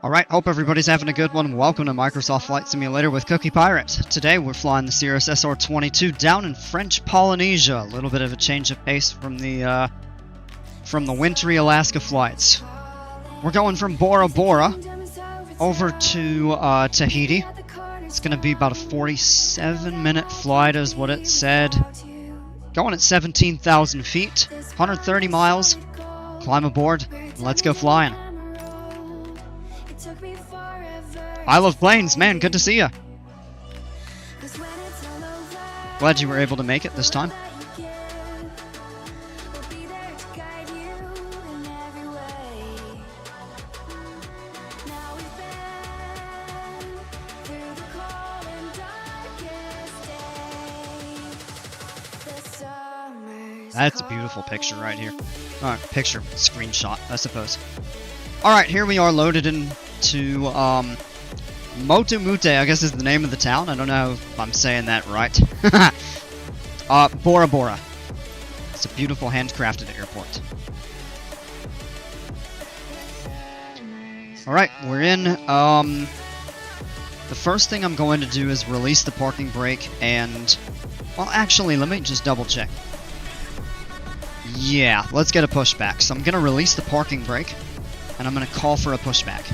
Alright, hope everybody's having a good one. Welcome to Microsoft Flight Simulator with Cookie Pirate. Today we're flying the Cirrus SR22 down in French Polynesia. A little bit of a change of pace from the wintry Alaska flights. We're going from Bora over to Tahiti. It's going to be about a 47-minute flight is what it said. Going at 17,000 feet, 130 miles. Climb aboard, and let's go flying. I love planes, man, good to see ya. Glad you were able to make it this time. That's a beautiful picture right here. Alright, picture, screenshot, I suppose. Alright, here we are loaded into, Motumute, I guess is the name of the town. I don't know if I'm saying that right. Bora. It's a beautiful handcrafted airport. Alright, we're in. The first thing I'm going to do is release the parking brake and... Well, actually, let me just double check. Yeah, let's get a pushback. So I'm going to release the parking brake, and I'm going to call for a pushback.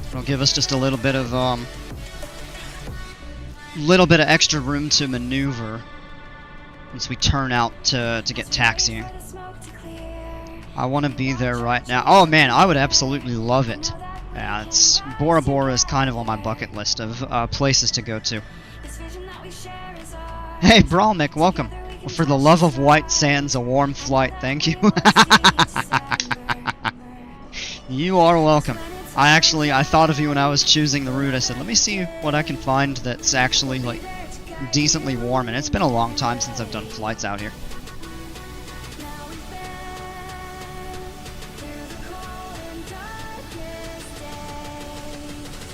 It'll give us just a little bit of extra room to maneuver once we turn out to get taxiing. I want to be there right now. Oh man, I would absolutely love it. Yeah, it's Bora is kind of on my bucket list of places to go to. Hey, Brawlmick, welcome. For the love of white sands, a warm flight. Thank you. You are welcome. I thought of you when I was choosing the route. I said, let me see what I can find that's actually, like, decently warm. And it's been a long time since I've done flights out here.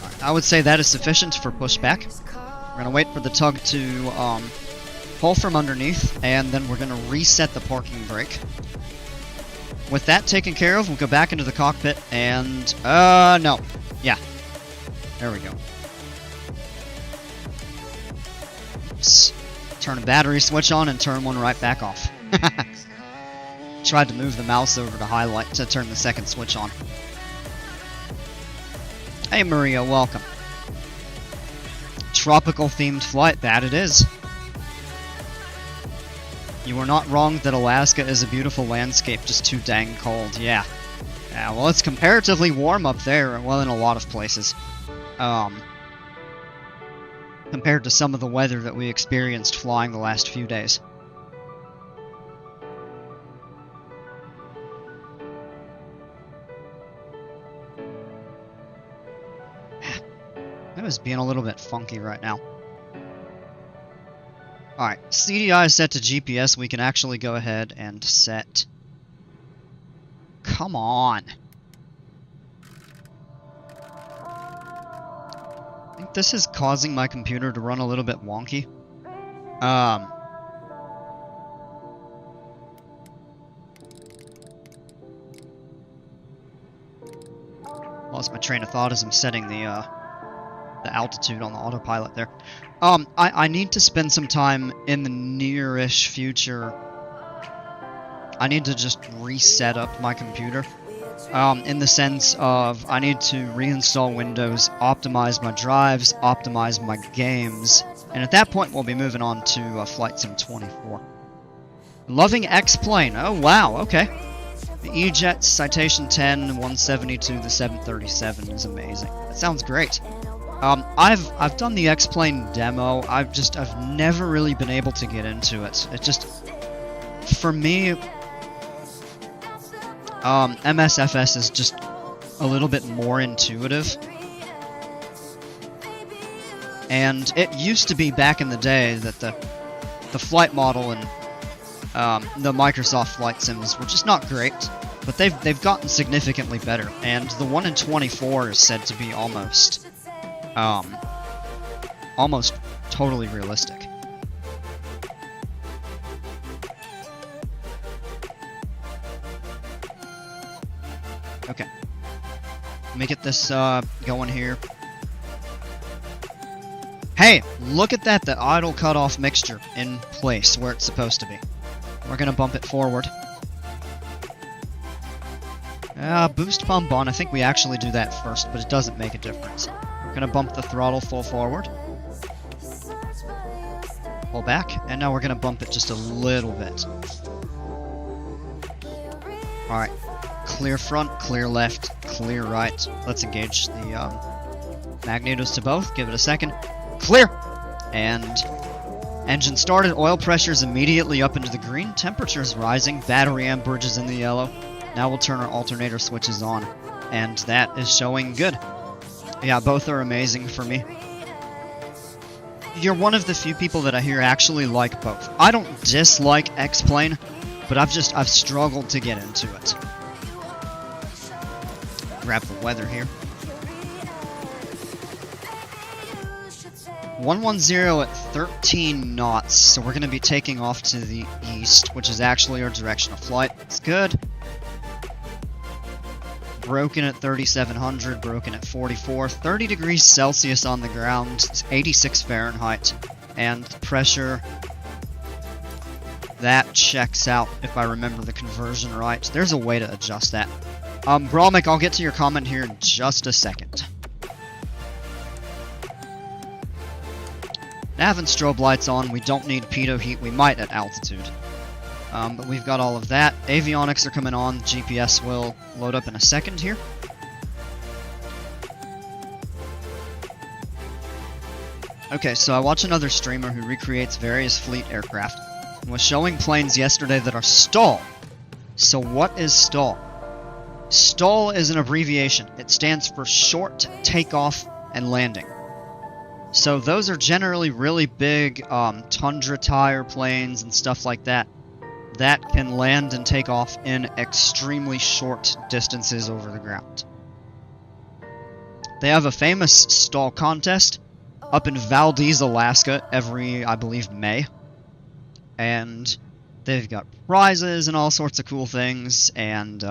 Right, I would say that is sufficient for pushback. We're going to wait for the tug to pull from underneath, and then we're going to reset the parking brake. With that taken care of, we'll go back into the cockpit and... no. Yeah. There we go. Oops. Turn a battery switch on and turn one right back off. Tried to move the mouse over to highlight to turn the second switch on. Hey Maria, welcome. Tropical themed flight, that it is. You were not wrong that Alaska is a beautiful landscape, just too dang cold, yeah. Yeah, well, it's comparatively warm up there, well, in a lot of places. Compared to some of the weather that we experienced flying the last few days. That is being a little bit funky right now. Alright, CDI is set to GPS. We can actually go ahead and set... Come on! I think this is causing my computer to run a little bit wonky. Lost my train of thought as I'm setting the altitude on the autopilot there. I need to spend some time in the near-ish future. I need to just reset up my computer. In the sense of, I need to reinstall Windows, optimize my drives, optimize my games. And at that point, we'll be moving on to Flight Sim 24. Loving X-Plane. Oh, wow, okay. The E-Jet Citation 10, 172, the 737 is amazing. That sounds great. I've done the X-Plane demo. I've never really been able to get into it. It just, for me, MSFS is just a little bit more intuitive. And it used to be back in the day that the flight model and the Microsoft flight sims were just not great, but they've gotten significantly better. And the one in 24 is said to be almost totally realistic. Okay. Let me get this going here. Hey, look at that, the idle cutoff mixture in place where it's supposed to be. We're gonna bump it forward. Boost pump on, I think we actually do that first, but it doesn't make a difference. We're gonna bump the throttle full forward. Pull back, and now we're gonna bump it just a little bit. Alright, clear front, clear left, clear right. Let's engage the magnetos to both, give it a second. Clear! And engine started, oil pressure's immediately up into the green, temperature's rising, battery amperage is in the yellow. Now we'll turn our alternator switches on, and that is showing good. Yeah, both are amazing for me. You're one of the few people that I hear actually like both. I don't dislike X-Plane, but I've struggled to get into it. Grab the weather here. 110 at 13 knots, so we're going to be taking off to the east, which is actually our direction of flight. It's good. Broken at 3700, broken at 44, 30 degrees Celsius on the ground, it's 86 Fahrenheit, and pressure, that checks out if I remember the conversion right. There's a way to adjust that. Bromik, I'll get to your comment here in just a second. Nav and strobe lights on, we don't need pitot heat, we might at altitude. But we've got all of that. Avionics are coming on. GPS will load up in a second here. Okay, so I watch another streamer who recreates various fleet aircraft and was showing planes yesterday that are STAL. So what is STAL? STAL is an abbreviation. It stands for Short Takeoff and Landing. So those are generally really big tundra tire planes and stuff like that that can land and take off in extremely short distances over the ground. They have a famous STAL contest up in Valdez, Alaska every, I believe, May. And they've got prizes and all sorts of cool things, and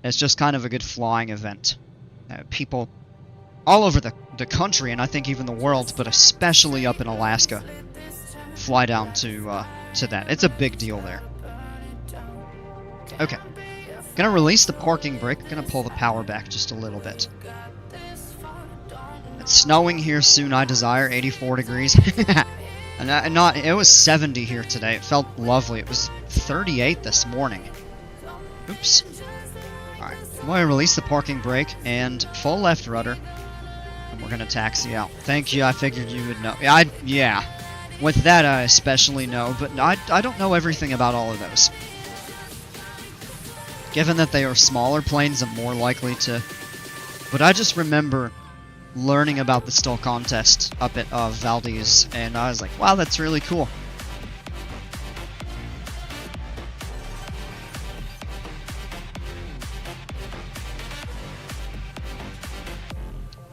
it's just kind of a good flying event. People all over the country, and I think even the world, but especially up in Alaska, fly down to that. It's a big deal there. Okay. Gonna release the parking brake. Gonna pull the power back just a little bit. It's snowing here soon, I desire. 84 degrees. And it was 70 here today. It felt lovely. It was 38 this morning. Oops. Alright. I'm going to release the parking brake and full left rudder. And we're going to taxi out. Thank you. I figured you would know. Yeah. With that, I especially know, but I don't know everything about all of those. Given that they are smaller planes, I'm more likely to... But I just remember learning about the STAL contest up at Valdez, and I was like, wow, that's really cool.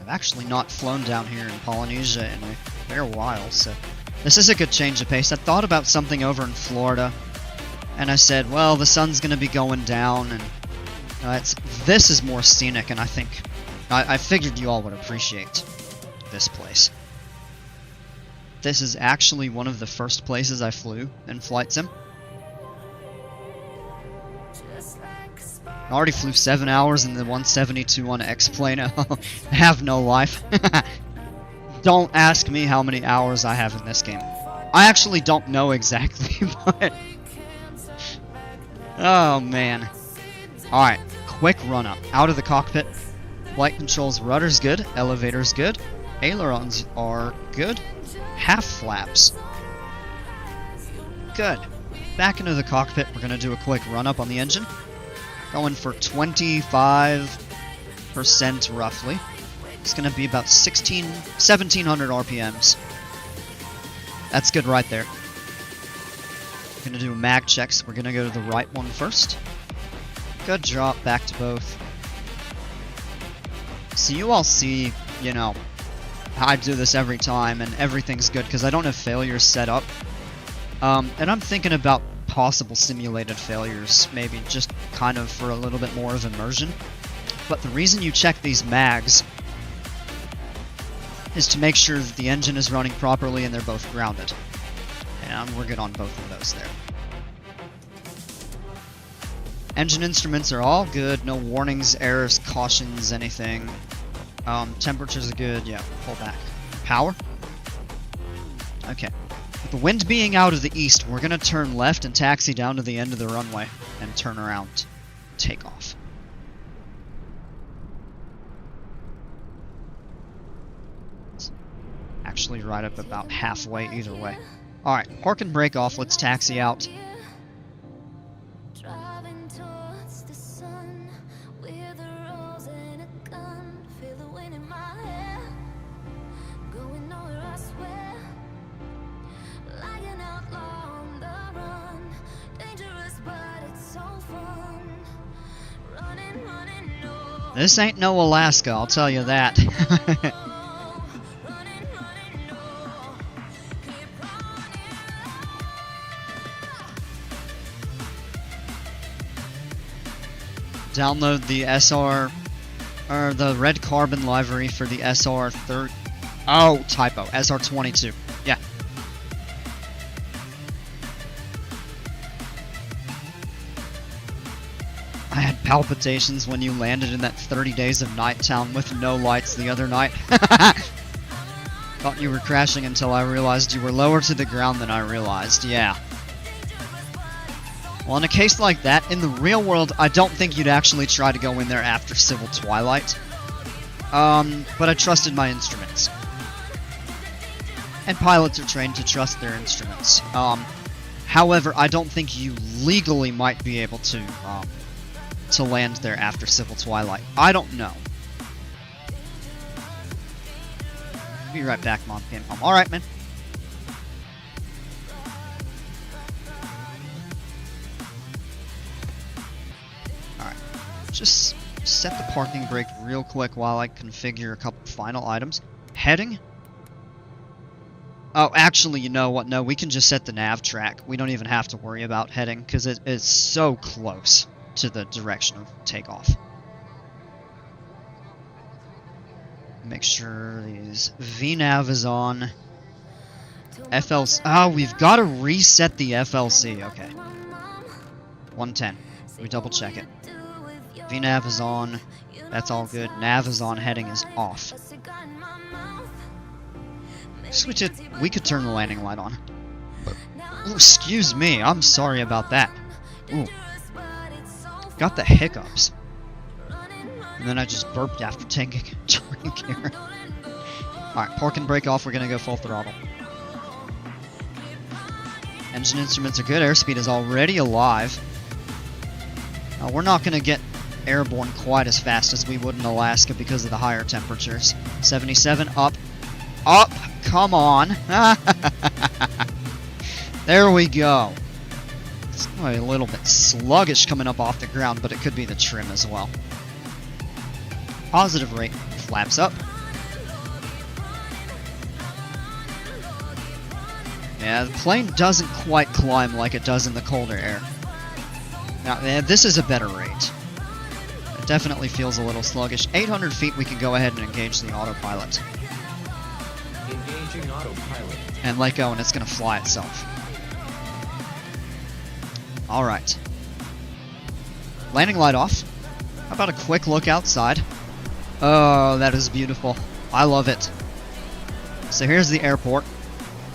I've actually not flown down here in Polynesia in a fair while, so... This is a good change of pace. I thought about something over in Florida, and I said, well, the sun's going to be going down, and this is more scenic, and I think... I figured you all would appreciate this place. This is actually one of the first places I flew in Flight Sim. I already flew 7 hours in the 172 on X-Plane. I have no life. Don't ask me how many hours I have in this game. I actually don't know exactly, but... Oh, man. Alright, quick run-up. Out of the cockpit. Flight controls, rudder's good, elevator's good, ailerons are good, half flaps. Good. Back into the cockpit, we're going to do a quick run-up on the engine. Going for 25% roughly. It's going to be about 1700 RPMs. That's good right there. We're going to do mag checks. We're going to go to the right one first. Good drop, back to both. So you all see, you know, I do this every time and everything's good because I don't have failures set up. And I'm thinking about possible simulated failures, maybe just kind of for a little bit more of immersion. But the reason you check these mags is to make sure that the engine is running properly and they're both grounded. And we're good on both of those there. Engine instruments are all good, no warnings, errors, cautions, anything. Temperatures are good, yeah, pull back. Power? Okay. With the wind being out of the east, we're gonna turn left and taxi down to the end of the runway and turn around. Take off. It's actually right up about halfway either way. Alright, park and break off, let's taxi out. This ain't no Alaska, I'll tell you that. Download the SR, or the red carbon livery for the SR30. Oh, typo, SR22. Yeah. I had palpitations when you landed in that 30 Days of Night town with no lights the other night. Thought you were crashing until I realized you were lower to the ground than I realized, yeah. Well, in a case like that, in the real world, I don't think you'd actually try to go in there after civil twilight. But I trusted my instruments. And pilots are trained to trust their instruments. However, I don't think you legally might be able to land there after civil twilight. I don't know. Be right back, Mom came home. Alright, man. Alright. Just set the parking brake real quick while I configure a couple final items. Heading? Oh, actually, you know what? No, we can just set the nav track. We don't even have to worry about heading, because it is so close to the direction of takeoff. Make sure these VNav is on. FLC. Oh, we've got to reset the FLC. Okay. 110. We double check it. VNav is on. That's all good. Nav is on. Heading is off. Switch it. We could turn the landing light on. Ooh, excuse me. I'm sorry about that. Ooh. Got the hiccups. And then I just burped after taking a drink here. Alright, park and brake off. We're going to go full throttle. Engine instruments are good. Airspeed is already alive. We're not going to get airborne quite as fast as we would in Alaska because of the higher temperatures. 77, up. Up! Come on! There we go. It's a little bit sluggish coming up off the ground, but it could be the trim as well. Positive rate. Flaps up. Yeah, the plane doesn't quite climb like it does in the colder air. Now, this is a better rate. It definitely feels a little sluggish. 800 feet, we can go ahead and engage the autopilot. Engaging autopilot. And let go, and it's going to fly itself. Alright. Landing light off. How about a quick look outside? Oh, that is beautiful. I love it. So here's the airport.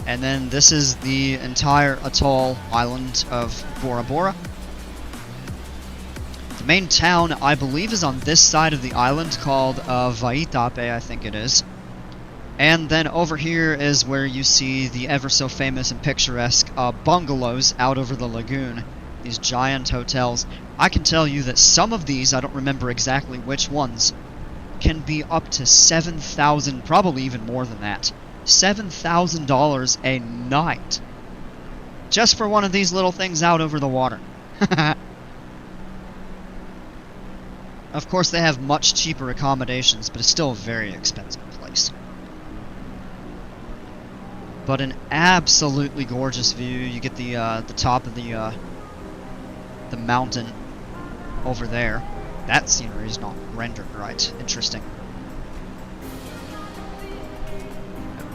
And then this is the entire atoll island of Bora Bora. The main town, I believe, is on this side of the island called Vaitape, I think it is. And then over here is where you see the ever so famous and picturesque bungalows out over the lagoon. These giant hotels. I can tell you that some of these, I don't remember exactly which ones, can be up to $7,000, probably even more than that. $7,000 a night. Just for one of these little things out over the water. Of course, they have much cheaper accommodations, but it's still a very expensive place. But an absolutely gorgeous view. You get the top of the mountain over there. That scenery is not rendered right. Interesting.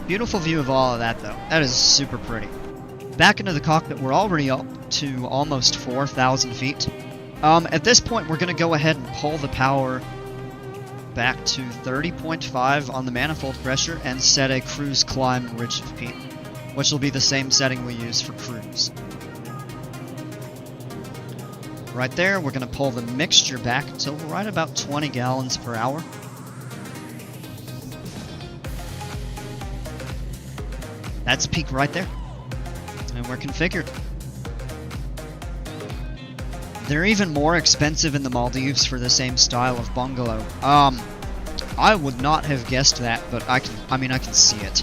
Beautiful view of all of that, though. That is super pretty. Back into the cockpit, we're already up to almost 4,000 feet. At this point, we're going to go ahead and pull the power back to 30.5 on the manifold pressure and set a cruise climb ridge of P, which will be the same setting we use for cruise. Right there, we're going to pull the mixture back until right about 20 gallons per hour. That's peak right there. And we're configured. They're even more expensive in the Maldives for the same style of bungalow. I would not have guessed that, but I can see it.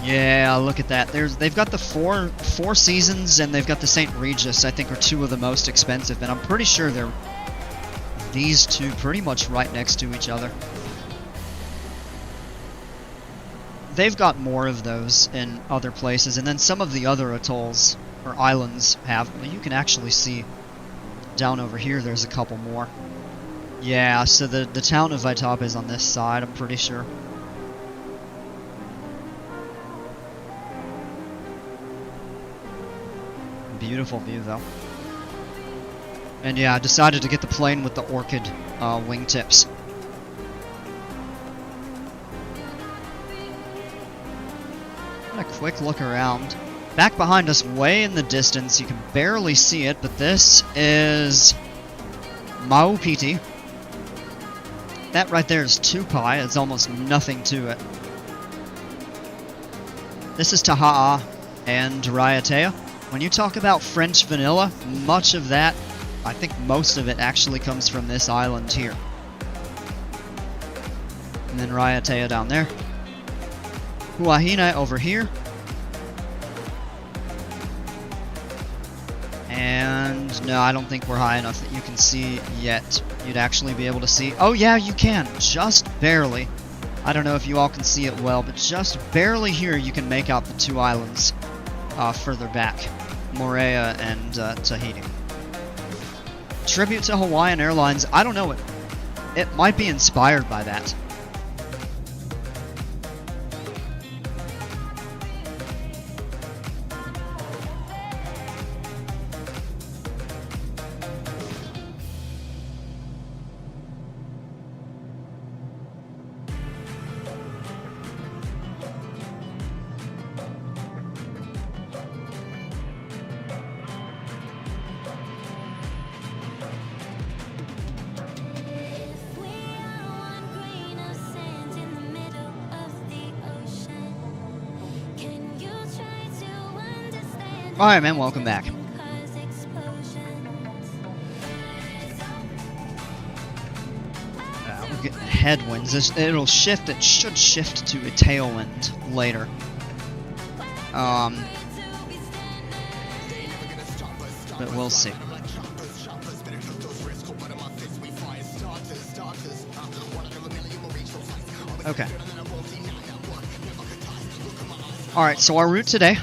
Yeah, look at that. They've got the Four Seasons and they've got the St. Regis, I think are two of the most expensive, and I'm pretty sure they're these two pretty much right next to each other. They've got more of those in other places, and then some of the other atolls or islands have. Well, you can actually see down over here there's a couple more. Yeah, so the town of Vaitap is on this side, I'm pretty sure. Beautiful view, though. And yeah, I decided to get the plane with the orchid wingtips. A quick look around. Back behind us, way in the distance, you can barely see it, but this is Maupiti. That right there is Tupai. It's almost nothing to it. This is Taha'a and Raiatea. When you talk about French vanilla, much of that, I think most of it actually comes from this island here. And then Raiatea down there. Huahine over here. And no, I don't think we're high enough that you can see yet. You'd actually be able to see. Oh yeah, you can. Just barely. I don't know if you all can see it well, but just barely here you can make out the two islands further back. Moorea and Tahiti. Tribute to Hawaiian Airlines. I don't know. It might be inspired by that. Alright, man, welcome back. We're getting headwinds. It'll shift, it should shift to a tailwind later. But we'll see. Okay. Alright, so our route today.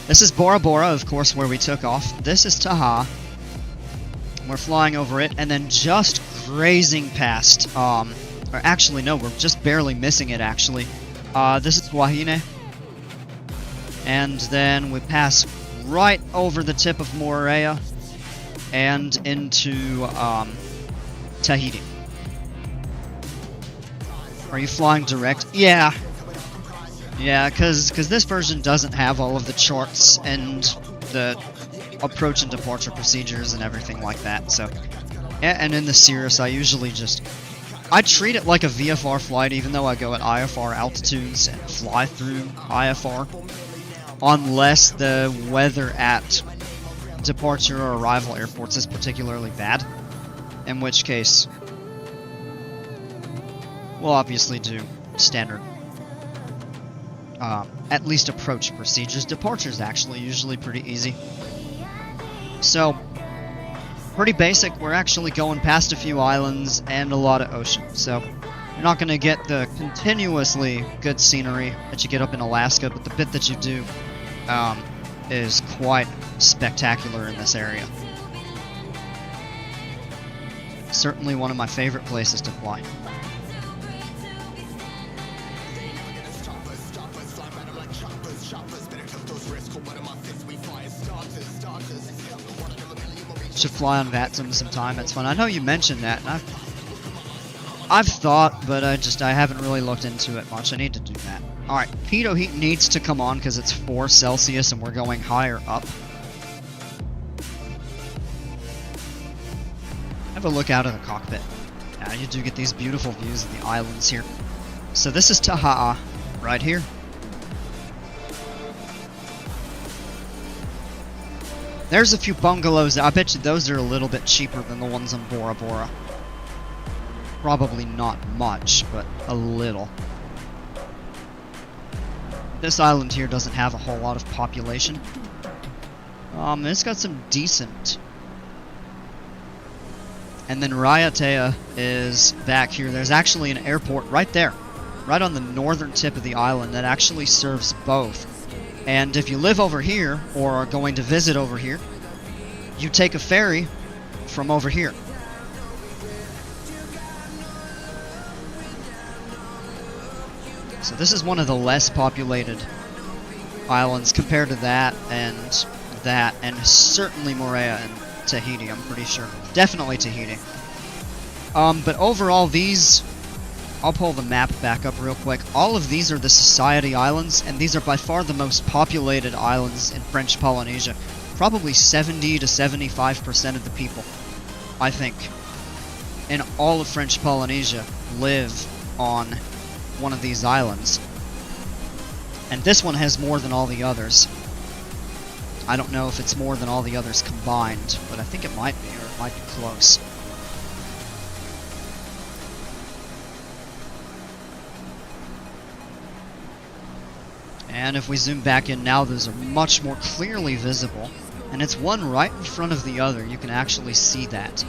This is Bora Bora, of course, where we took off. This is Taha. We're flying over it, and then just grazing past, or actually, no, we're just barely missing it, actually. This is Huahine. And then we pass right over the tip of Moorea and into, Tahiti. Are you flying direct? Yeah. Yeah, because this version doesn't have all of the charts and the approach and departure procedures and everything like that, so... Yeah, and in the Cirrus, I usually I treat it like a VFR flight, even though I go at IFR altitudes and fly through IFR. Unless the weather at departure or arrival airports is particularly bad. In which case, we'll obviously do standard at least approach procedures. Departure's actually usually pretty easy. So, pretty basic. We're actually going past a few islands and a lot of ocean. So, you're not going to get the continuously good scenery that you get up in Alaska, but the bit that you do is quite spectacular in this area. Certainly one of my favorite places to fly. Should fly on Vatsum sometime. It's fun. I know you mentioned that, and I've thought, but I haven't really looked into it much. I need to do that. Alright, pitot heat needs to come on because it's 4 Celsius and we're going higher up. Have a look out of the cockpit. Now you do get these beautiful views of the islands here. So this is NTTB-NTAA, right here. There's a few bungalows. I bet you those are a little bit cheaper than the ones on Bora. Probably not much, but a little. This island here doesn't have a whole lot of population. It's got some decent. And then Raiatea is back here. There's actually an airport right there, right on the northern tip of the island that actually serves both. And if you live over here, or are going to visit over here, you take a ferry from over here. So this is one of the less populated islands compared to that, and certainly Moorea and Tahiti, I'm pretty sure. Definitely Tahiti. But overall, these... I'll pull the map back up real quick. All of these are the Society Islands, and these are by far the most populated islands in French Polynesia. Probably 70 to 75% of the people, I think, in all of French Polynesia live on one of these islands. And this one has more than all the others. I don't know if it's more than all the others combined, but I think it might be, or it might be close. And if we zoom back in now, those are much more clearly visible. And it's one right in front of the other. You can actually see that.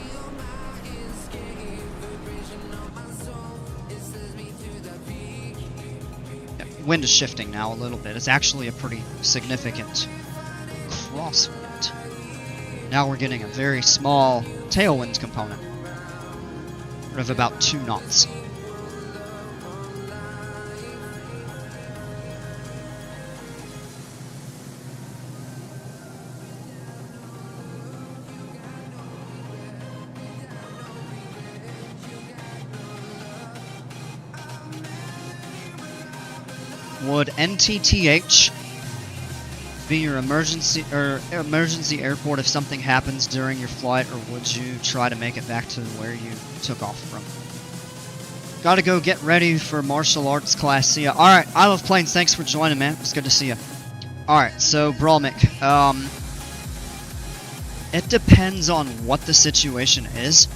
Yeah, wind is shifting now a little bit. It's actually a pretty significant crosswind. Now we're getting a very small tailwind component of about 2 knots. Would NTTH be your emergency airport if something happens during your flight, or would you try to make it back to where you took off from? Gotta go get ready for martial arts class. See ya. Alright, I Love Planes, thanks for joining, man. It's good to see ya. Alright, so Brolmic, it depends on what the situation is.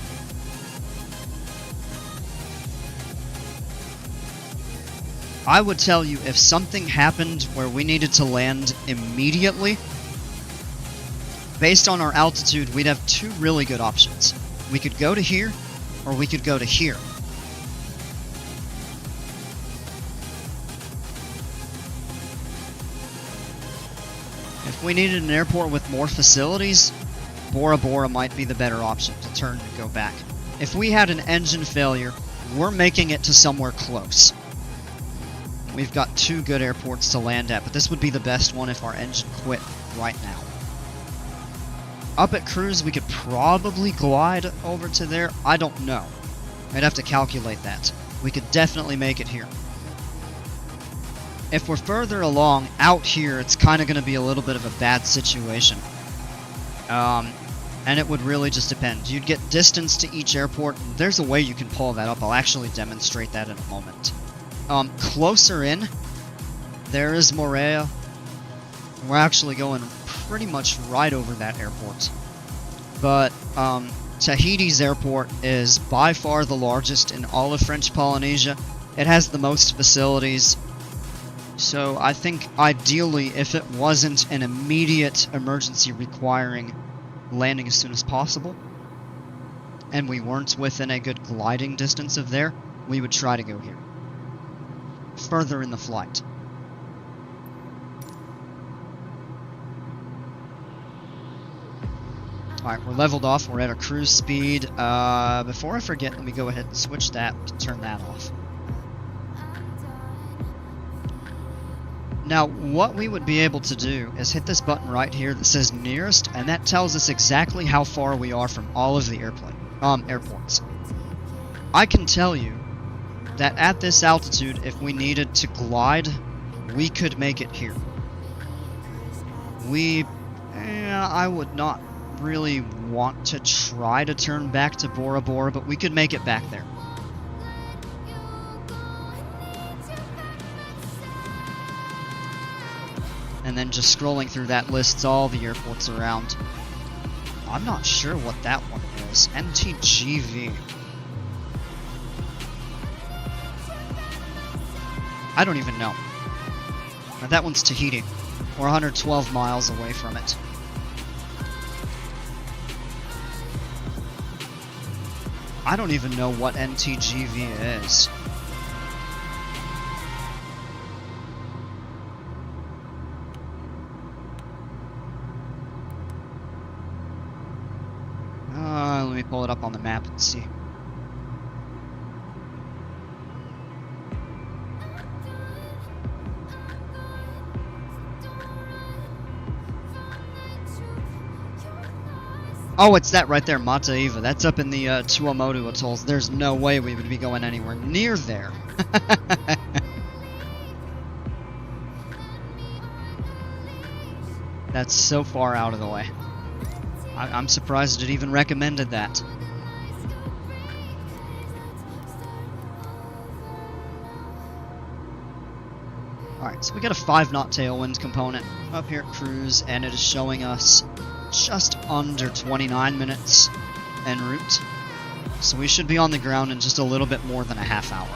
I would tell you, if something happened where we needed to land immediately, based on our altitude, we'd have 2 really good options. We could go to here, or we could go to here. If we needed an airport with more facilities, Bora might be the better option to turn and go back. If we had an engine failure, we're making it to somewhere close. We've got 2 good airports to land at, but this would be the best one if our engine quit right now. Up at cruise, we could probably glide over to there. I don't know. I'd have to calculate that. We could definitely make it here. If we're further along, out here, it's kind of going to be a little bit of a bad situation. And it would really just depend. You'd get distance to each airport. There's a way you can pull that up. I'll actually demonstrate that in a moment. Closer in, there is Moorea. We're actually going pretty much right over that airport. But Tahiti's airport is by far the largest in all of French Polynesia. It has the most facilities. So I think ideally, if it wasn't an immediate emergency requiring landing as soon as possible, and we weren't within a good gliding distance of there, we would try to go here. Further in the flight. Alright, we're leveled off. We're at our cruise speed. Before I forget, let me go ahead and switch that to turn that off. Now, what we would be able to do is hit this button right here that says nearest, and that tells us exactly how far we are from all of the airports. I can tell you that at this altitude, if we needed to glide, we could make it here. I would not really want to try to turn back to Bora Bora, but we could make it back there. And then just scrolling through that lists all the airports around. I'm not sure what that one is. NTGV. I don't even know. Now, that one's Tahiti. We're 112 miles away from it. I don't even know what NTGV is. Let me pull it up on the map and see. Oh, it's that right there, Mataiva. That's up in the Tuamotu atolls. There's no way we would be going anywhere near there. That's so far out of the way. I'm surprised it even recommended that. Alright, so we got a 5-knot tailwind component up here at cruise, and it is showing us just under 29 minutes en route. So we should be on the ground in just a little bit more than a half hour.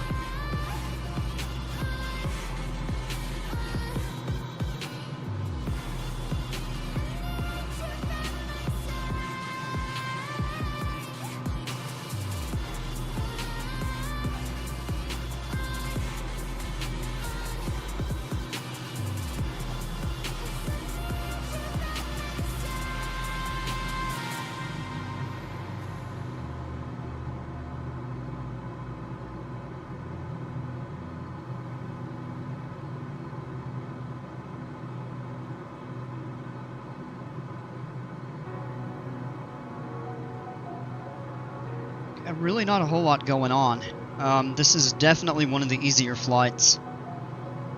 Really not a whole lot going on. This is definitely one of the easier flights.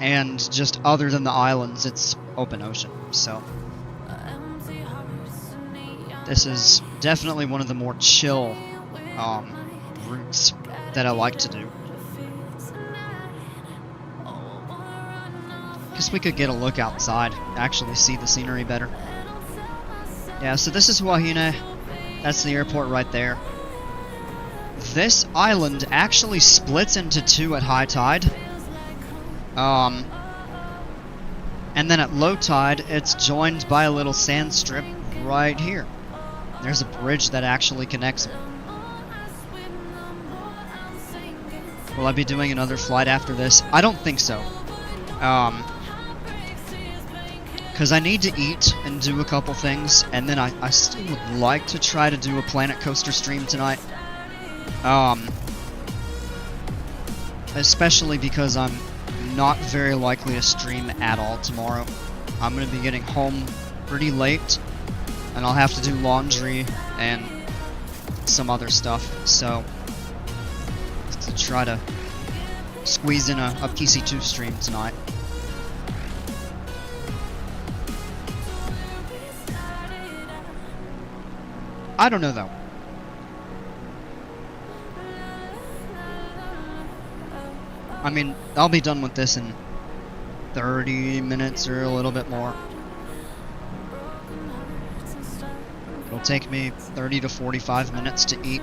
And just other than the islands, it's open ocean. So this is definitely one of the more chill routes that I like to do. Guess we could get a look outside, actually see the scenery better. Yeah, so this is Wahine. That's the airport right there. This island actually splits into two at high tide. And then at low tide, it's joined by a little sand strip right here. There's a bridge that actually connects them. Will I be doing another flight after this? I don't think so. Because I need to eat and do a couple things, and then I still would like to try to do a Planet Coaster stream tonight. Especially because I'm not very likely to stream at all tomorrow. I'm going to be getting home pretty late, and I'll have to do laundry and some other stuff, so to try to squeeze in a PC2 stream tonight. I don't know though. I mean, I'll be done with this in 30 minutes or a little bit more. It'll take me 30 to 45 minutes to eat,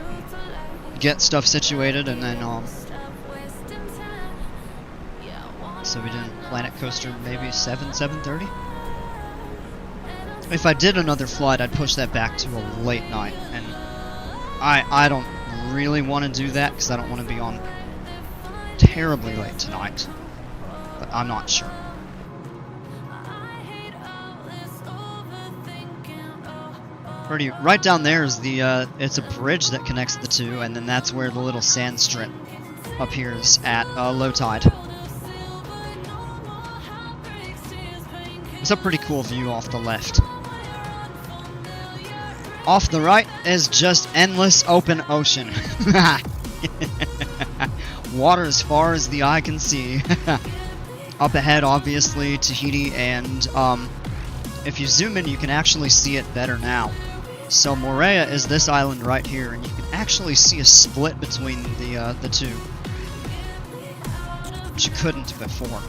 get stuff situated, and then so we did Planet Coaster maybe 7:30. If I did another flight, I'd push that back to a late night, and I don't really want to do that because I don't want to be on terribly late tonight, but I'm not sure. Pretty right down there is the it's a bridge that connects the two, and then that's where the little sand strip appears at low tide. It's a pretty cool view off the left. Off the right is just endless open ocean. Water as far as the eye can see. Up ahead, obviously, Tahiti, and if you zoom in, you can actually see it better now. So Moorea is this island right here, and you can actually see a split between the two, which you couldn't before.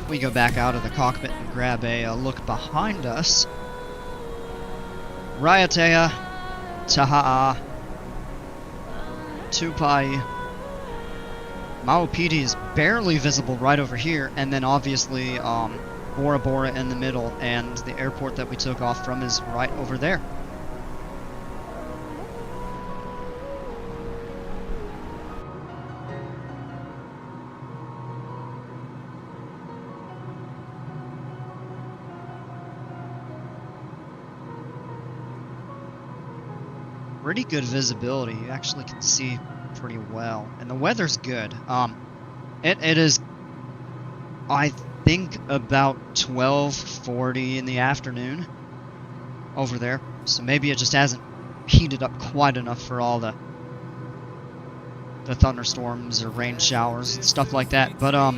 We go back out of the cockpit and grab a look behind us. Raiatea, Taha'a, Tupai, Maupiti is barely visible right over here, and then obviously Bora in the middle, and the airport that we took off from is right over there. Pretty good visibility. You actually can see pretty well, and the weather's good. It is, I think, about 12:40 in the afternoon over there, so maybe it just hasn't heated up quite enough for all the thunderstorms or rain showers and stuff like that. But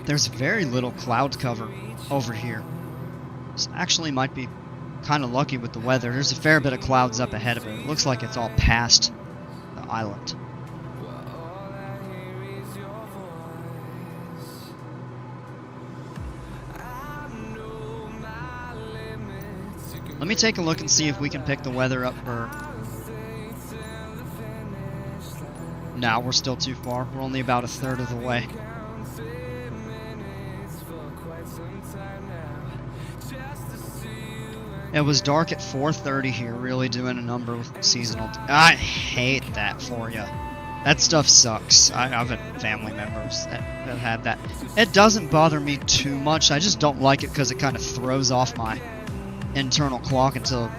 there's very little cloud cover over here, so actually might be kind of lucky with the weather. There's a fair bit of clouds up ahead of it. It looks like it's all past the island. Let me take a look and see if we can pick the weather up for... No, we're still too far. We're only about a third of the way. It was dark at 4:30 here, really doing a number with seasonal... I hate that for you. That stuff sucks. I've had family members that had that. It doesn't bother me too much. I just don't like it because it kind of throws off my internal clock until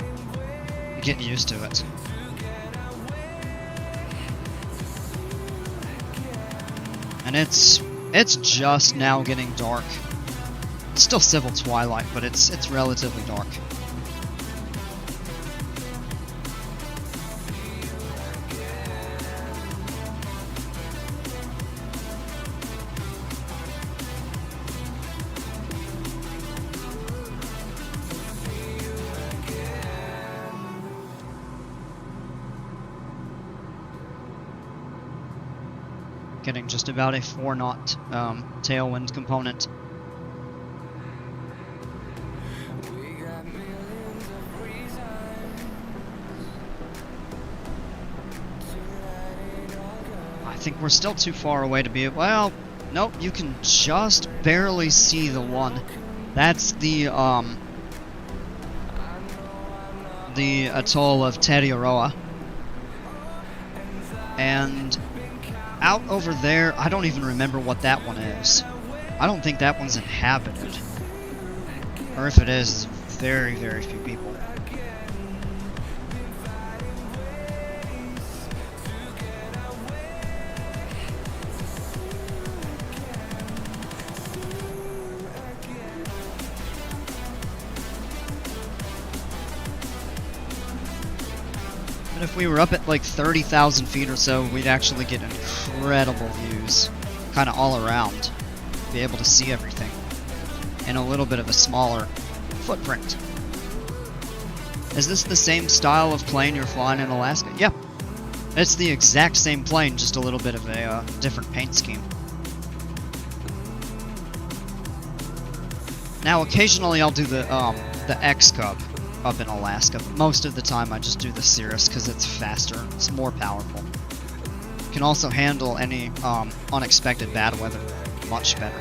you get used to it. And it's just now getting dark. It's still civil twilight, but it's relatively dark. Getting just about a 4-knot tailwind component. I think we're still too far away to be... Well, nope, you can just barely see the one. That's the atoll of Tetiaroa. And out over there, I don't even remember what that one is. I don't think that one's inhabited. Or if it is, very, very few people. If we were up at like 30,000 feet or so, we'd actually get incredible views, kind of all around. Be able to see everything in a little bit of a smaller footprint. Is this the same style of plane you're flying in Alaska? Yep. It's the exact same plane, just a little bit of a different paint scheme. Now, occasionally I'll do the X-Cub up in Alaska, but most of the time I just do the Cirrus because it's faster, it's more powerful. Can also handle any unexpected bad weather much better.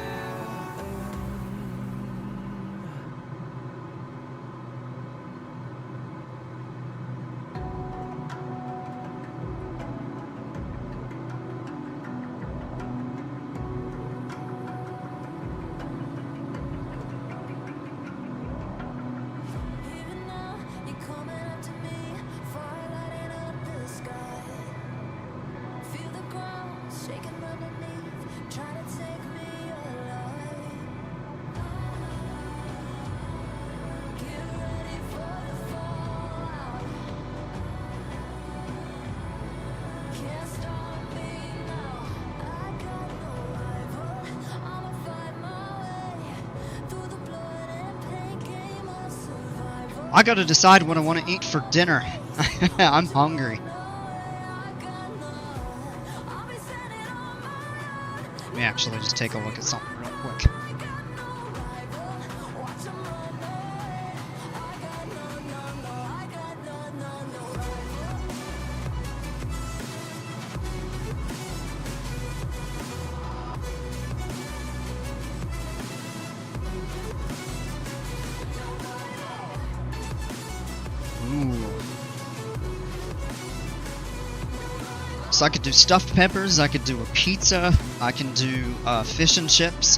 I gotta decide what I want to eat for dinner. I'm hungry. Let me actually just take a look at something real quick. So I could do stuffed peppers, I could do a pizza, I can do fish and chips.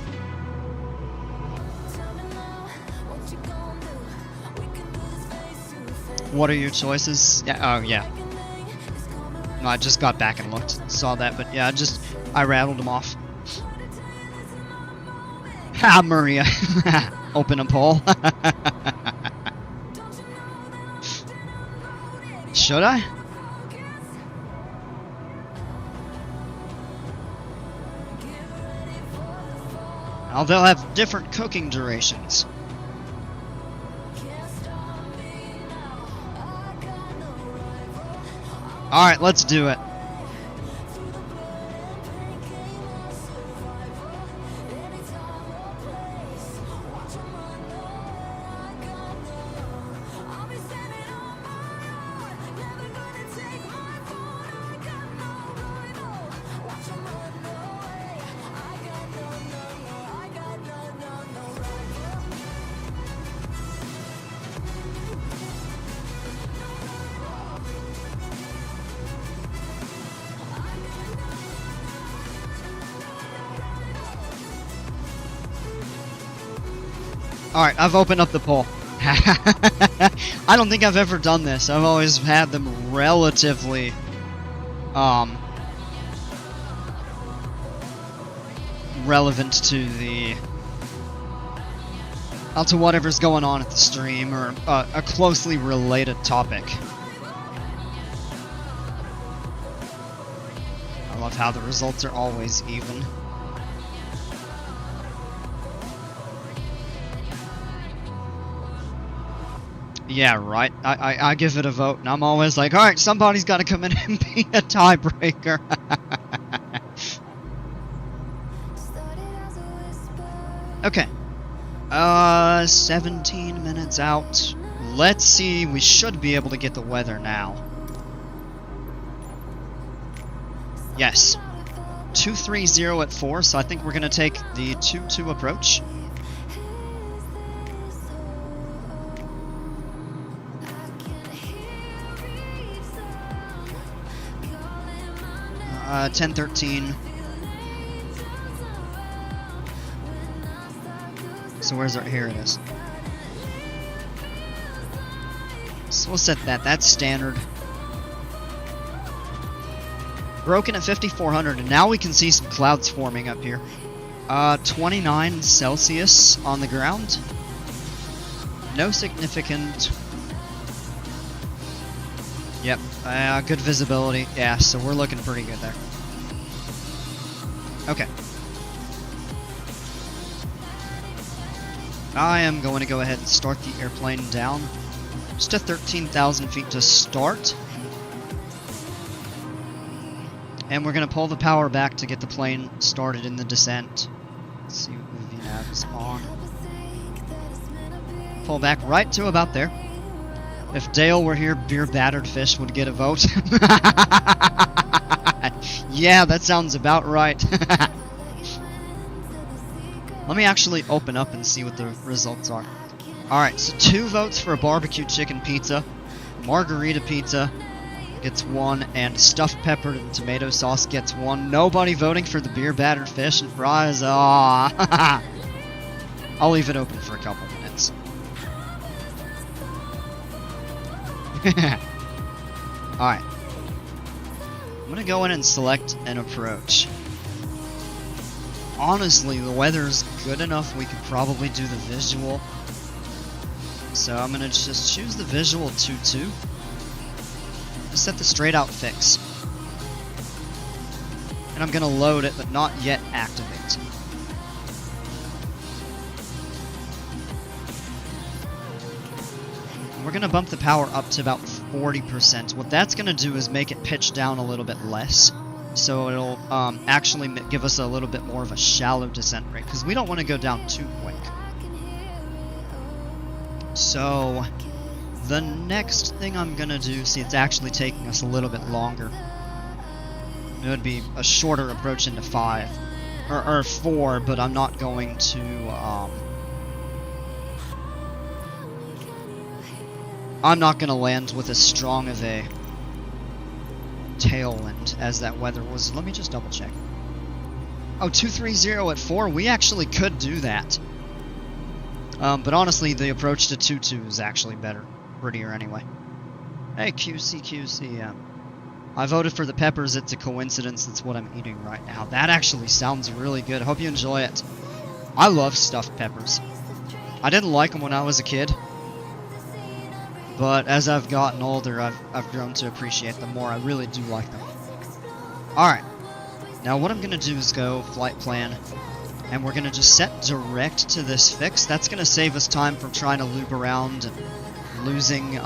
What are your choices? Yeah, oh yeah. No, I just got back and looked, saw that, but yeah, I rattled them off. Ha, Maria. Open a poll. Should I? Oh, they'll have different cooking durations. Alright, let's do it. Alright, I've opened up the poll. I don't think I've ever done this. I've always had them relatively, relevant to the, to whatever's going on at the stream, or a closely related topic. I love how the results are always even. Yeah, right. I give it a vote, and I'm always like, alright, somebody's got to come in and be a tiebreaker. Okay. 17 minutes out. Let's see, we should be able to get the weather now. Yes. 230 at 4, so I think we're going to take the 2-2 approach. 10-13. So where's our, here it is. So we'll set that, that's standard. Broken at 5,400, and now we can see some clouds forming up here. 29 Celsius on the ground. No significant... Yep, good visibility. Yeah, so we're looking pretty good there. Okay. I am going to go ahead and start the airplane down. Just to 13,000 feet to start. And we're going to pull the power back to get the plane started in the descent. Let's see what VNAV is on. Pull back right to about there. If Dale were here, beer battered fish would get a vote. Yeah, that sounds about right. Let me actually open up and see what the results are. Alright, so 2 votes for a barbecue chicken pizza. Margarita pizza gets 1, and stuffed pepper and tomato sauce gets 1. Nobody voting for the beer battered fish and fries. Aww. I'll leave it open for a couple minutes. Alright. I'm gonna go in and select an approach. Honestly, the weather's good enough we could probably do the visual. So I'm gonna just choose the visual 2-2. Just set the straight out fix. And I'm gonna load it, but not yet activate. We're going to bump the power up to about 40%. What that's going to do is make it pitch down a little bit less. So it'll actually give us a little bit more of a shallow descent rate, because we don't want to go down too quick. So the next thing I'm going to do, see, it's actually taking us a little bit longer. It would be a shorter approach into 5, or 4, but I'm not going to, I'm not going to land with as strong of a tailwind as that weather was. Let me just double check. Oh, 230 at 4, we actually could do that. But honestly, the approach to 2-2 is actually better. Prettier anyway. Hey, QC. I voted for the peppers. It's a coincidence that's what I'm eating right now. That actually sounds really good. Hope you enjoy it. I love stuffed peppers. I didn't like them when I was a kid, but as I've gotten older, I've grown to appreciate them more. I really do like them. Alright. Now what I'm going to do is go flight plan, and we're going to just set direct to this fix. That's going to save us time from trying to loop around and losing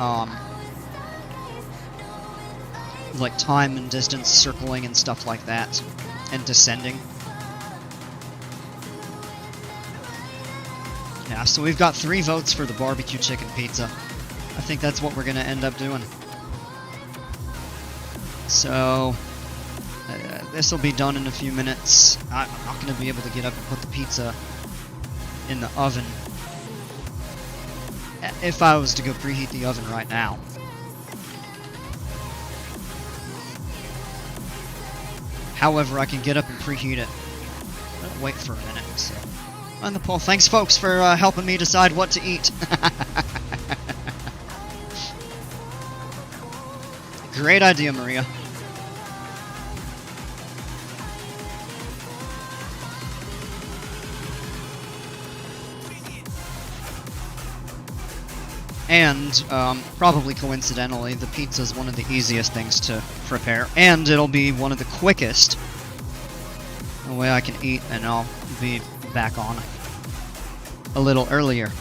like time and distance circling and stuff like that, and descending. Yeah, so we've got 3 votes for the barbecue chicken pizza. I think that's what we're going to end up doing. So this will be done in a few minutes. I'm not going to be able to get up and put the pizza in the oven if I was to go preheat the oven right now. However, I can get up and preheat it. I'll wait for a minute. So, on the poll. Thanks, folks, for helping me decide what to eat. Great idea, Maria. And, probably coincidentally, the pizza is one of the easiest things to prepare, and it'll be one of the quickest. The way I can eat, and I'll be back on a little earlier.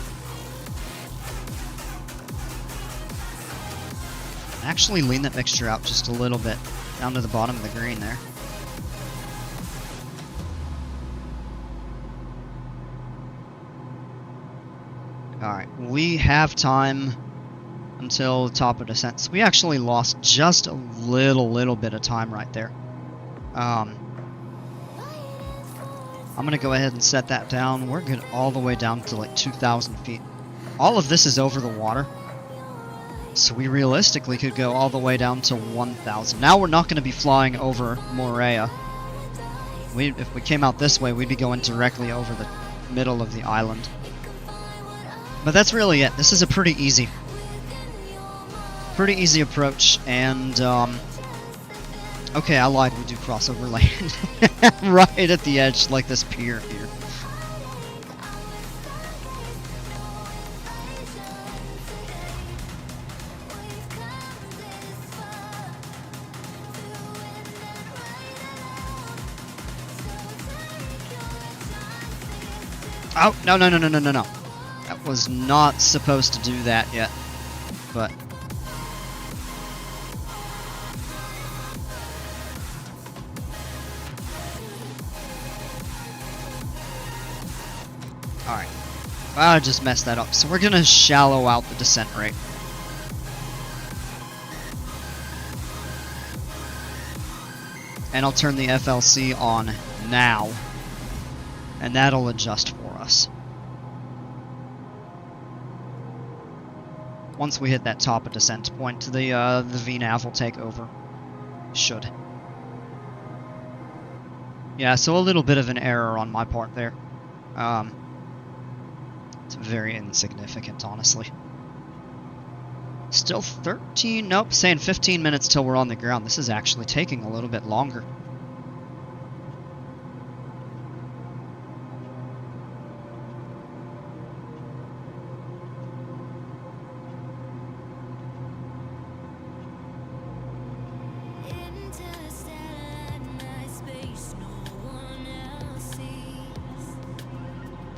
Actually lean that mixture out just a little bit, down to the bottom of the green there. Alright, we have time until the top of descent. So we actually lost just a little bit of time right there. I'm going to go ahead and set that down. We're good all the way down to like 2,000 feet. All of this is over the water. So we realistically could go all the way down to 1,000. Now we're not going to be flying over Moorea. If we came out this way, we'd be going directly over the middle of the island. But that's really it. This is a pretty easy approach, and okay, I lied, we do cross over land. Right at the edge, like this pier here. Oh, no. That was not supposed to do that yet, but... Alright. I just messed that up. So we're gonna shallow out the descent rate. And I'll turn the FLC on now. And that'll adjust for us. Once we hit that top of descent point, the VNAV will take over. Should. Yeah, so a little bit of an error on my part there. It's very insignificant, honestly. Still 13, nope, saying 15 minutes till we're on the ground. This is actually taking a little bit longer.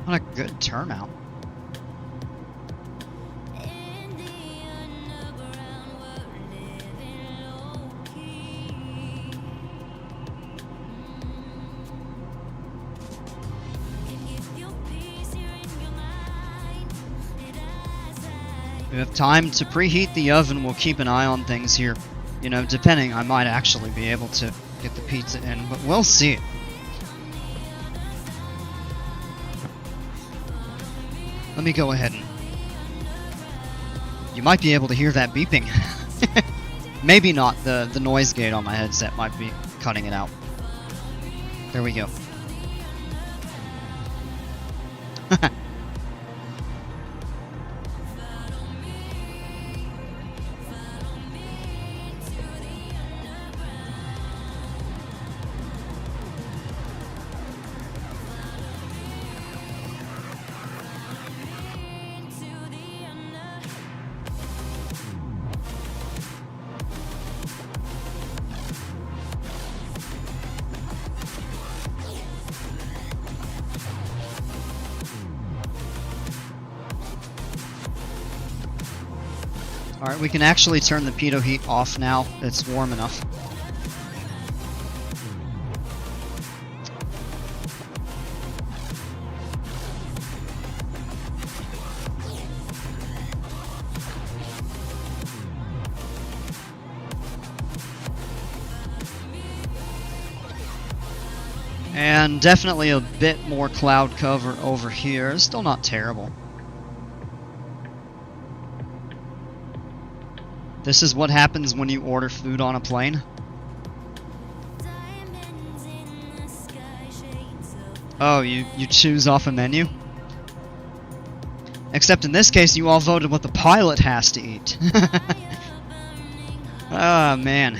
What a good turnout. We have time to preheat the oven. We'll keep an eye on things here. You know, depending, I might actually be able to get the pizza in, but we'll see. Let me go ahead and... You might be able to hear that beeping. Maybe not. The noise gate on my headset might be cutting it out. There we go. Alright, we can actually turn the pitot heat off now. It's warm enough. And definitely a bit more cloud cover over here. Still not terrible. This is what happens when you order food on a plane. Oh, you choose off a menu? Except in this case, you all voted what the pilot has to eat. Ah, man.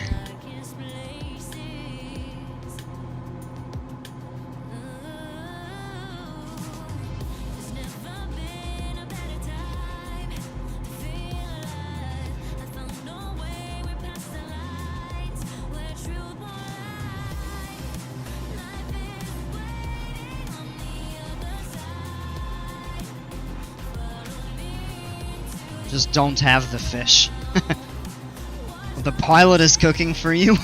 Just don't have the fish. The pilot is cooking for you.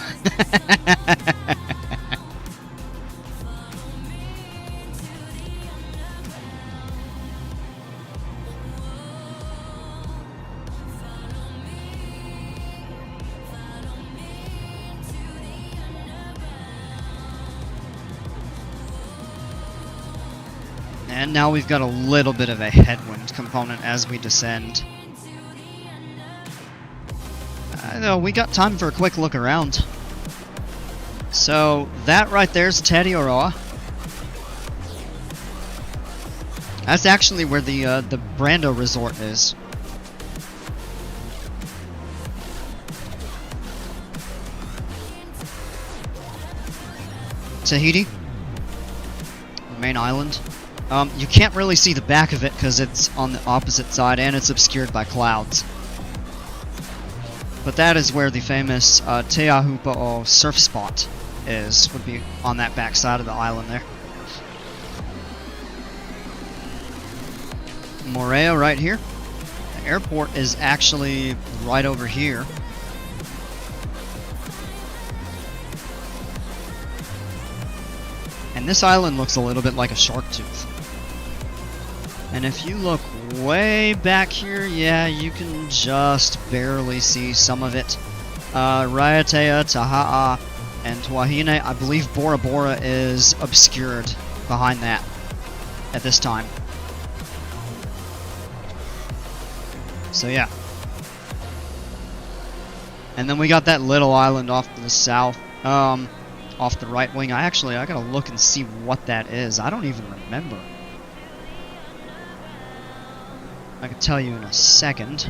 And now we've got a little bit of a headwind component as we descend. Though we got time for a quick look around. So that right there's Tetiaroa. That's actually where the Brando Resort is. Tahiti, the main island. You can't really see the back of it because it's on the opposite side and it's obscured by clouds. But that is where the famous Te Ahupa'o surf spot is, would be on that back side of the island there. Moorea right here. The airport is actually right over here. And this island looks a little bit like a shark tooth. And if you look way back here, yeah, you can just barely see some of it. Raiatea, Taha'a, and Tuahine. I believe Bora Bora is obscured behind that at this time. So yeah. And then we got that little island off to the south, off the right wing. I gotta look and see what that is. I don't even remember. I can tell you in a second.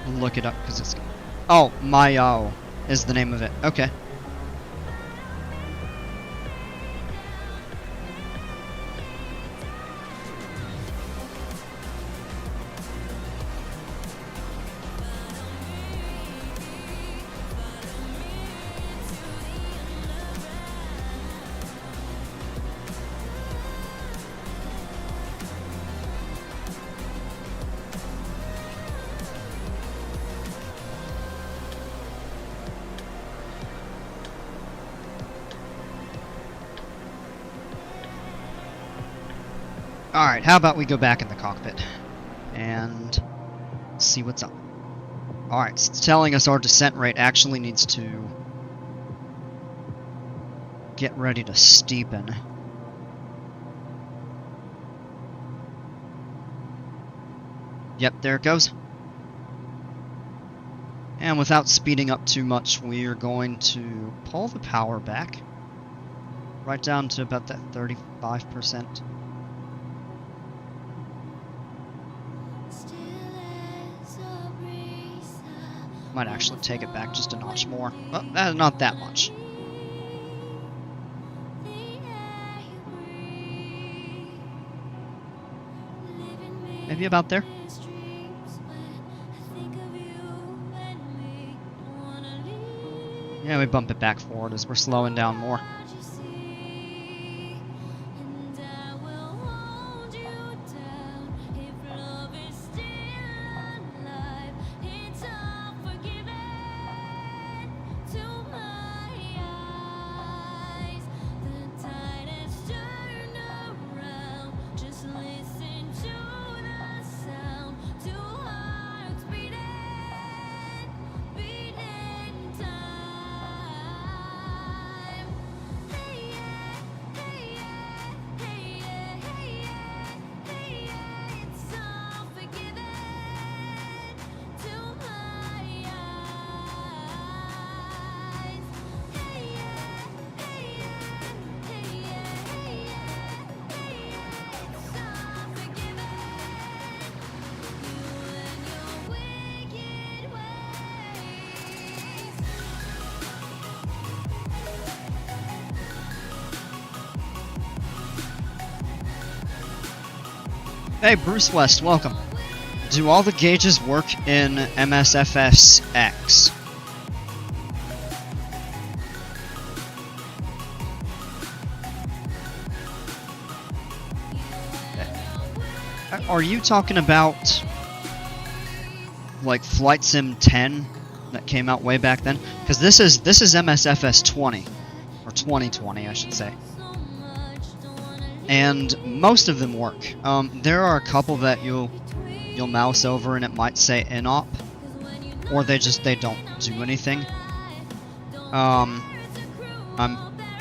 Look it up because it's... Oh, Mayao is the name of it. Okay. Alright, how about we go back in the cockpit and see what's up. Alright, so it's telling us our descent rate actually needs to get ready to steepen. Yep, there it goes. And without speeding up too much, we are going to pull the power back. Right down to about that 35%. Might actually take it back just a notch more. Well, not that much. Maybe about there. Yeah, we bump it back forward as we're slowing down more. Hey, Bruce West, welcome. Do all the gauges work in MSFS-X? Are you talking about, like, Flight Sim 10 that came out way back then? Because this is MSFS 20, or 2020, I should say. And most of them work. There are a couple that you'll mouse over and it might say inop, or they don't do anything. I'm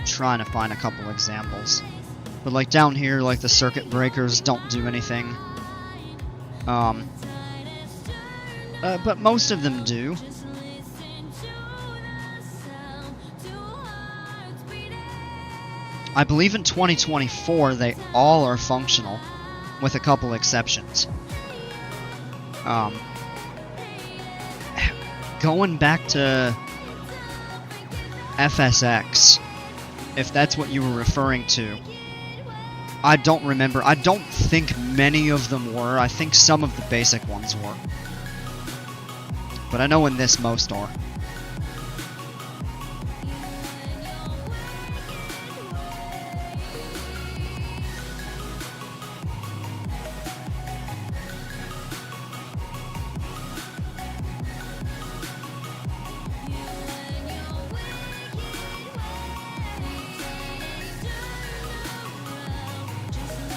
trying to find a couple examples, but like down here, like the circuit breakers don't do anything. But most of them do. I believe in 2024 they all are functional, with a couple exceptions. Going back to FSX, if that's what you were referring to, I don't remember. I don't think many of them were. I think some of the basic ones were. But I know in this most are.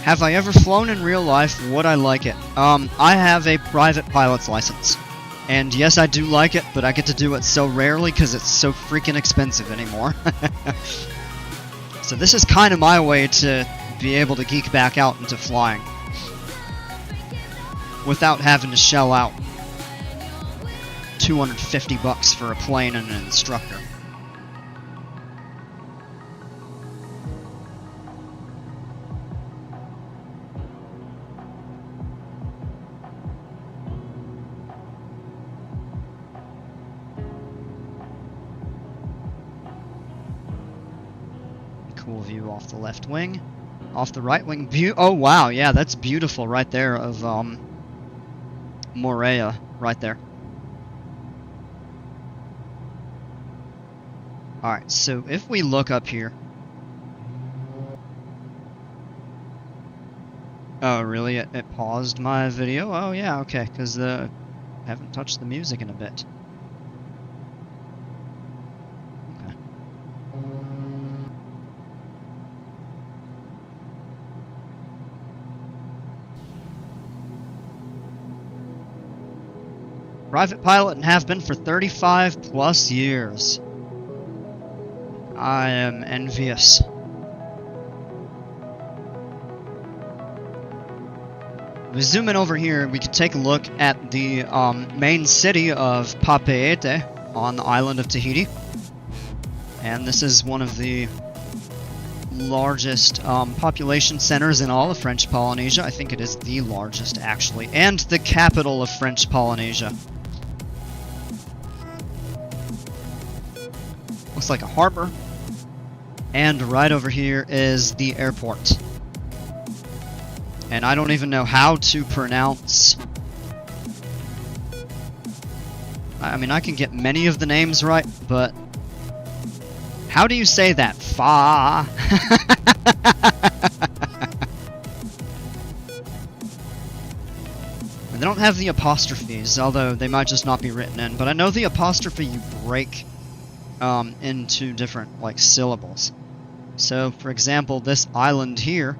Have I ever flown in real life? Would I like it? I have a private pilot's license. And yes, I do like it, but I get to do it so rarely because it's so freaking expensive anymore. So this is kind of my way to be able to geek back out into flying. Without having to shell out $250 for a plane and an instructor. Cool view off the left wing. Off the right wing, oh wow, yeah, that's beautiful right there of Moorea, right there. Alright, so if we look up here. Oh, really? It paused my video? Oh, yeah, okay, because I haven't touched the music in a bit. Okay. Private pilot and have been for 35 plus years. I am envious. We zoom in over here, we can take a look at the main city of Papeete on the island of Tahiti. And this is one of the largest population centers in all of French Polynesia. I think it is the largest, actually, and the capital of French Polynesia. Looks like a harbor. And right over here is the airport. And I don't even know how to pronounce... I mean, I can get many of the names right, but... How do you say that? Fa. They don't have the apostrophes, although they might just not be written in. But I know the apostrophe you break into different, like, syllables. So, for example, this island here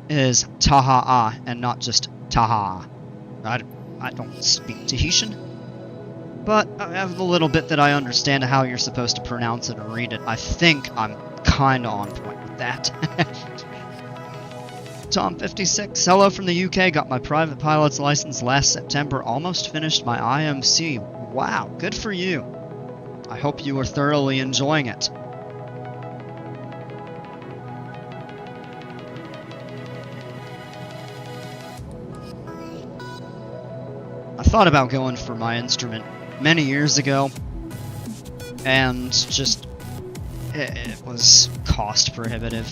is Taha'a and not just Taha. I don't speak Tahitian, but I have the little bit that I understand how you're supposed to pronounce it or read it. I think I'm kinda on point with that. Tom56, hello from the UK, got my private pilot's license last September, almost finished my IMC. Wow, good for you. I hope you are thoroughly enjoying it. I thought about going for my instrument many years ago, and just, it was cost prohibitive.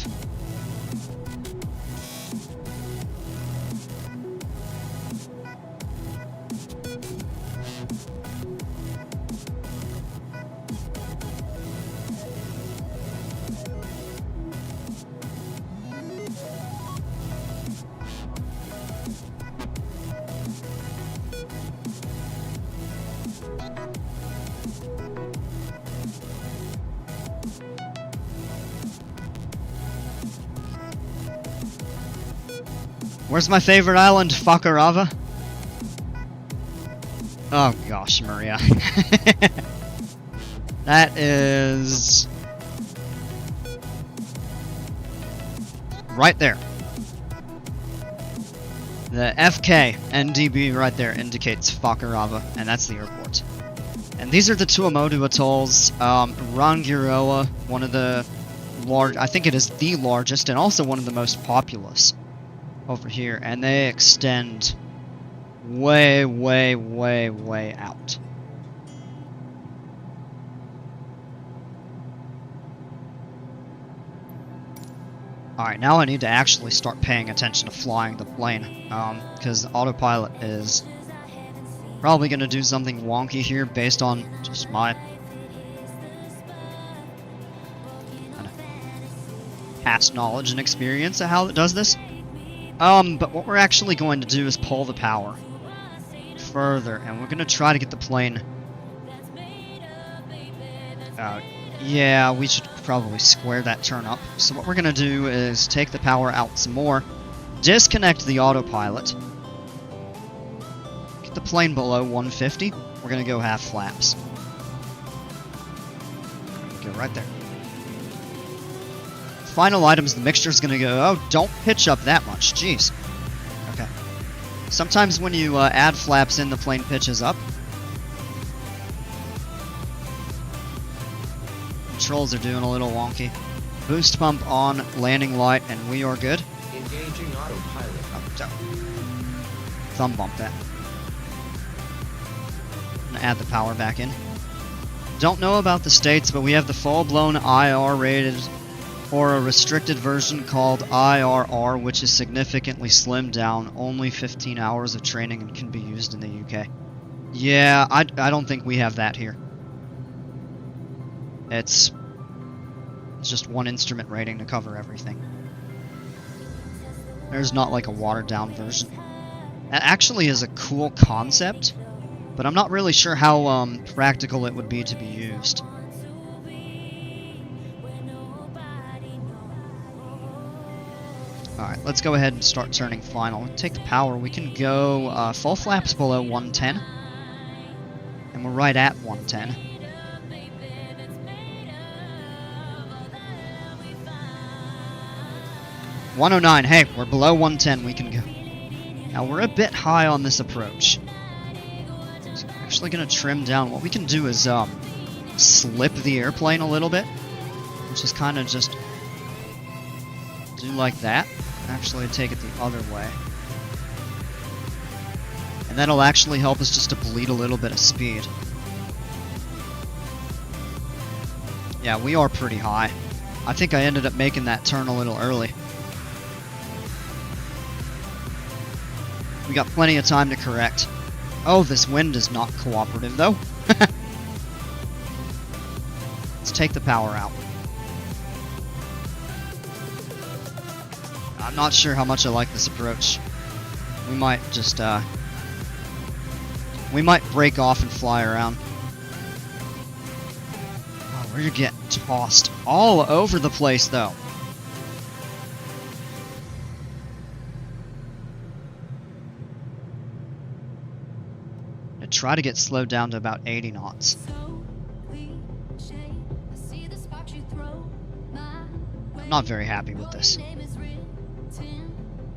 Where's my favorite island, Fakarava? Oh gosh, Maria. That is... right there. The FK NDB right there indicates Fakarava, and that's the airport. And these are the Tuamotu atolls. Rangiroa, one of the large... I think it is the largest, and also one of the most populous over here, and they extend way, way, way, way out. Alright, now I need to actually start paying attention to flying the plane, because autopilot is probably going to do something wonky here based on just my past knowledge and experience of how it does this. But what we're actually going to do is pull the power further, and we're going to try to get the plane... yeah, we should probably square that turn up. So what we're going to do is take the power out some more, disconnect the autopilot, get the plane below 150, we're going to go half flaps. Go right there. Final items, the mixture's gonna go, oh, don't pitch up that much, jeez. Okay. Sometimes when you add flaps in, the plane pitches up. Controls are doing a little wonky. Boost pump on, landing light, and we are good. Engaging autopilot. Oh, so. Thumb bump that. I'm gonna add the power back in. Don't know about the states, but we have the full-blown IR rated, or a restricted version called IRR, which is significantly slimmed down, only 15 hours of training and can be used in the UK. Yeah, I don't think we have that here. It's just one instrument rating to cover everything. There's not like a watered down version. That actually is a cool concept, but I'm not really sure how practical it would be to be used. Alright, let's go ahead and start turning final. Take the power. We can go full flaps below 110. And we're right at 110. $109. Hey, we're below 110. We can go. Now, we're a bit high on this approach. So I'm actually going to trim down. What we can do is slip the airplane a little bit. Which is kind of just do like that. Actually take it the other way. And that'll actually help us just to bleed a little bit of speed. Yeah, we are pretty high. I think I ended up making that turn a little early. We got plenty of time to correct. Oh, this wind is not cooperative, though. Let's take the power out. I'm not sure how much I like this approach. We might just, we might break off and fly around. Oh, we're getting tossed all over the place, though. Try to get slowed down to about 80 knots. I'm not very happy with this.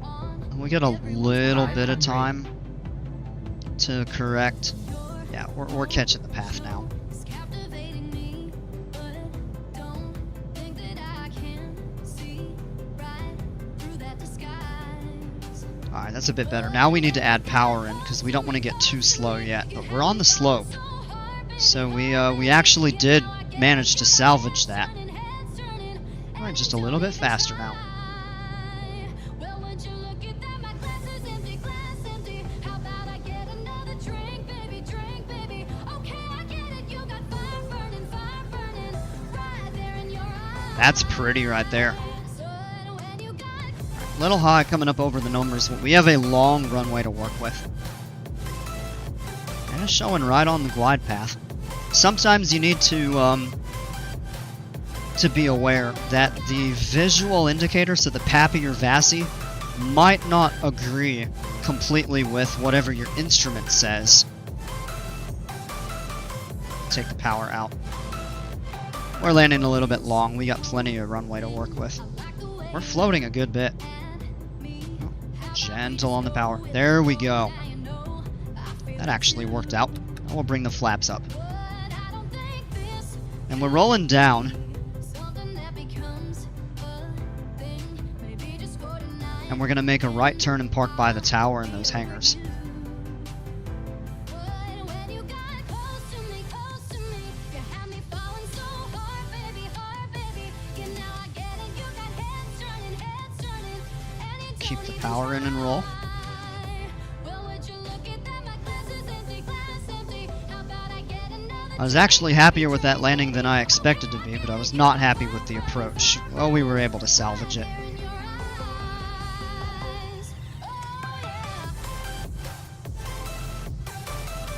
And we got a little bit of time to correct. Yeah, we're catching the path now. Alright, that's a bit better. Now we need to add power in, because we don't want to get too slow yet. But we're on the slope. So we actually did manage to salvage that. Alright, just a little bit faster now. That's pretty right there. Little high coming up over the numbers, but we have a long runway to work with. And it's showing right on the glide path. Sometimes you need to be aware that the visual indicator, so the PAPI or VASI, might not agree completely with whatever your instrument says. Take the power out. We're landing a little bit long. We got plenty of runway to work with. We're floating a good bit. Gentle on the power. There we go. That actually worked out. We'll bring the flaps up. And we're rolling down. And we're going to make a right turn and park by the tower in those hangars. Keep the power in and roll. I was actually happier with that landing than I expected to be, but I was not happy with the approach. Well, we were able to salvage it.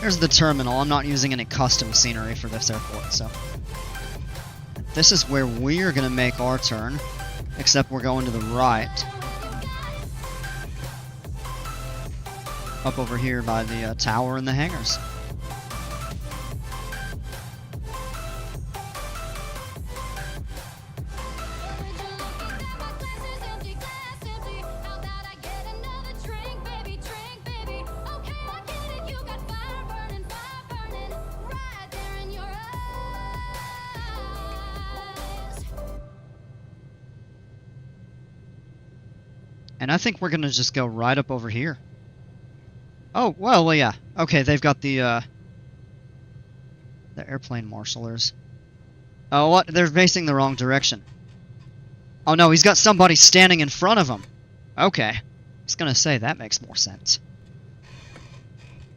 Here's the terminal. I'm not using any custom scenery for this airport, so... This is where we're going to make our turn, except we're going to the right. Up over here by the tower and the hangars. And I think we're gonna just go right up over here. Oh, well, yeah. Okay, they've got the airplane marshalers. Oh, what? They're facing the wrong direction. Oh, no, he's got somebody standing in front of him. Okay. I was gonna say, that makes more sense.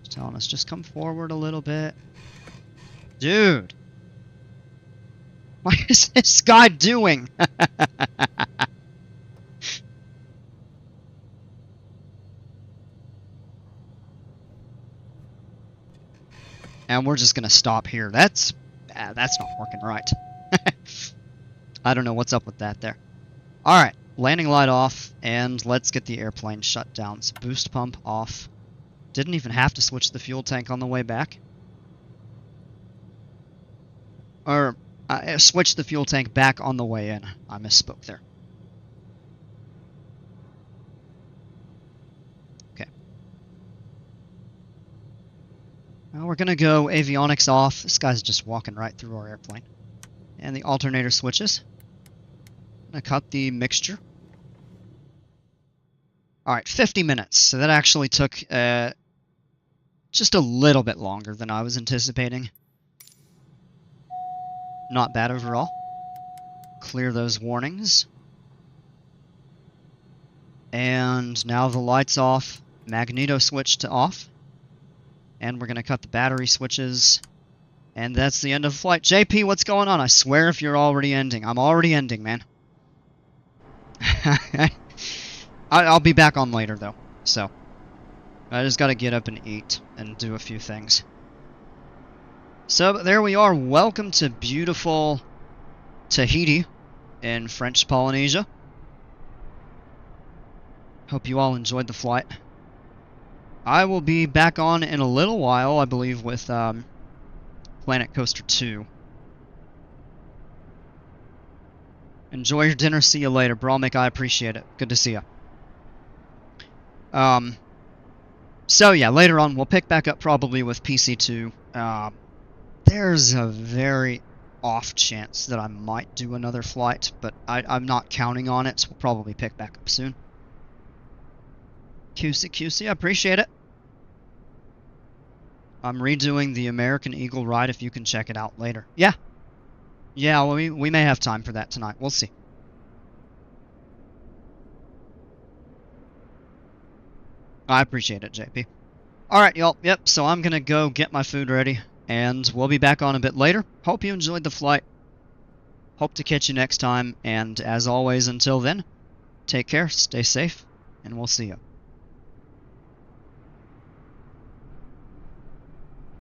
Just telling us, just come forward a little bit. Dude! What is this guy doing? And we're just going to stop here. That's not working right. I don't know what's up with that there. Alright, landing light off, and let's get the airplane shut down. So boost pump off. Didn't even have to switch the fuel tank on the way back. Or, switch the fuel tank back on the way in. I misspoke there. Okay. Now we're gonna go avionics off. This guy's just walking right through our airplane. And the alternator switches. I'm gonna cut the mixture. Alright, 50 minutes. So that actually took just a little bit longer than I was anticipating. Not bad overall. Clear those warnings. And now the light's off. Magneto switch to off. And we're going to cut the battery switches. And that's the end of the flight. JP, what's going on? I swear if you're already ending. I'm already ending, man. I'll be back on later, though. So, I just got to get up and eat and do a few things. So, there we are. Welcome to beautiful Tahiti in French Polynesia. Hope you all enjoyed the flight. I will be back on in a little while, I believe, with Planet Coaster 2. Enjoy your dinner. See you later. Bralmick, I appreciate it. Good to see you. So yeah, later on we'll pick back up probably with PC2. There's a very off chance that I might do another flight, but I'm not counting on it, so we'll probably pick back up soon. QC, I appreciate it. I'm redoing the American Eagle ride if you can check it out later. Yeah. Yeah, well, we may have time for that tonight. We'll see. I appreciate it, JP. Alright, y'all. Yep, so I'm gonna go get my food ready, and we'll be back on a bit later. Hope you enjoyed the flight. Hope to catch you next time, and as always, until then, take care, stay safe, and we'll see you.